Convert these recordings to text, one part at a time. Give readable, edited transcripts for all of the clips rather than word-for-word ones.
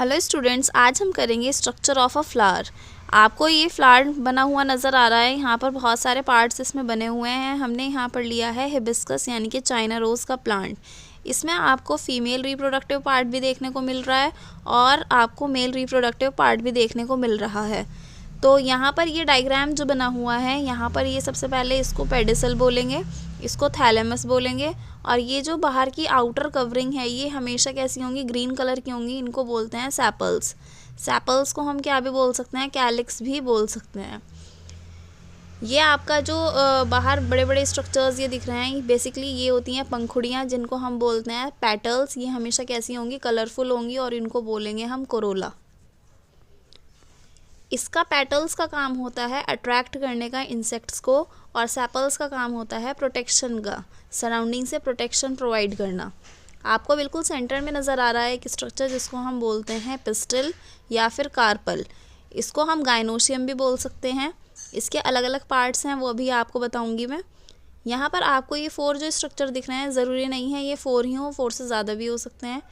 Hello students, आज हम करेंगे स्ट्रक्चर ऑफ अ फ्लावर। आपको ये फ्लावर बना हुआ नज़र आ रहा है। यहाँ पर बहुत सारे पार्ट्स इसमें बने हुए हैं। हमने यहाँ पर लिया है हिबिस्कस यानी कि चाइना रोज़ का प्लांट। इसमें आपको फीमेल रिप्रोडक्टिव पार्ट भी देखने को मिल रहा है और आपको मेल रिप्रोडक्टिव पार्ट भी देखने को मिल रहा है। तो यहाँ पर ये डायग्राम जो बना हुआ है, यहाँ पर ये सबसे पहले इसको पेडिसल बोलेंगे, इसको थैलेमस बोलेंगे, और ये जो बाहर की आउटर कवरिंग है ये हमेशा कैसी होंगी, ग्रीन कलर की होंगी। इनको बोलते हैं सैपल्स। सैपल्स को हम क्या भी बोल सकते हैं, कैलिक्स भी बोल सकते हैं। ये आपका जो बाहर बड़े बड़े स्ट्रक्चर्स ये दिख रहे हैं, बेसिकली ये होती हैं पंखुड़ियाँ, जिनको हम बोलते हैं पेटल्स। ये हमेशा कैसी होंगी, कलरफुल होंगी, और इनको बोलेंगे हम कोरोला। इसका पेटल्स का काम होता है अट्रैक्ट करने का इंसेक्ट्स को, और सेपल्स का काम होता है प्रोटेक्शन का, सराउंडिंग से प्रोटेक्शन प्रोवाइड करना। आपको बिल्कुल सेंटर में नज़र आ रहा है एक स्ट्रक्चर जिसको हम बोलते हैं पिस्टल या फिर कार्पल। इसको हम गाइनोशियम भी बोल सकते हैं। इसके अलग अलग पार्ट्स हैं, वो भी आपको बताऊंगी मैं। यहाँ पर आपको ये 4 जो स्ट्रक्चर दिख रहे हैं, ज़रूरी नहीं है ये 4 ही हो, 4 से ज़्यादा भी हो सकते हैं।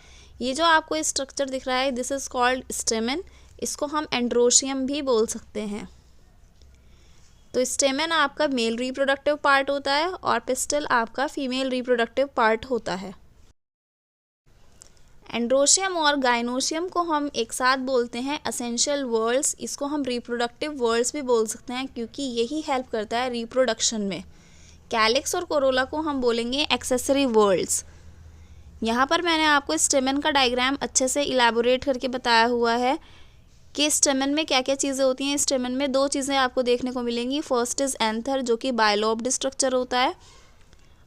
ये जो आपको स्ट्रक्चर दिख रहा है, दिस इज़ कॉल्ड स्टेमन। इसको हम एंड्रोशियम भी बोल सकते हैं। तो स्टेमन आपका मेल रिप्रोडक्टिव पार्ट होता है और पिस्टल आपका फीमेल रिप्रोडक्टिव पार्ट होता है। एंड्रोशियम और गाइनोशियम को हम एक साथ बोलते हैं एसेंशियल वर्ल्स। इसको हम रिप्रोडक्टिव वर्ल्स भी बोल सकते हैं, क्योंकि यही हेल्प करता है रिप्रोडक्शन में। कैलिक्स और कोरोला को हम बोलेंगे एक्सेसरी वर्ल्स। यहाँ पर मैंने आपको स्टेमन का डायग्राम अच्छे से इलैबोरेट करके बताया हुआ है कि स्टेमन में क्या क्या चीज़ें होती हैं। स्टेमन में 2 चीज़ें आपको देखने को मिलेंगी। फर्स्ट इज़ एंथर, जो कि बायलोब्ड स्ट्रक्चर होता है,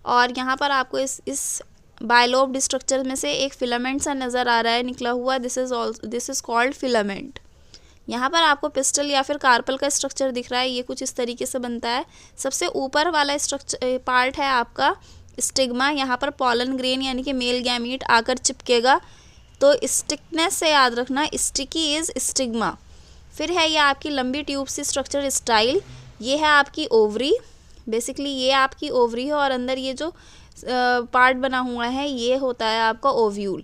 और यहाँ पर आपको इस बायलोब्ड स्ट्रक्चर में से एक फिलामेंट सा नज़र आ रहा है निकला हुआ। This is called filament. यहाँ पर आपको पिस्टल या फिर कार्पल का स्ट्रक्चर दिख रहा है। ये कुछ इस तरीके से बनता है। सबसे ऊपर वाला स्ट्रक्चर पार्ट है आपका स्टिग्मा। यहाँ पर पॉलन ग्रेन यानी कि मेल गैमीट आकर चिपकेगा। तो स्टिकनेस से याद रखना, स्टिकी इज स्टिग्मा। फिर है ये आपकी लंबी ट्यूब सी स्ट्रक्चर स्टाइल। ये है आपकी ओवरी। बेसिकली ये आपकी ओवरी है, और अंदर ये जो पार्ट बना हुआ है ये होता है आपका ओव्यूल।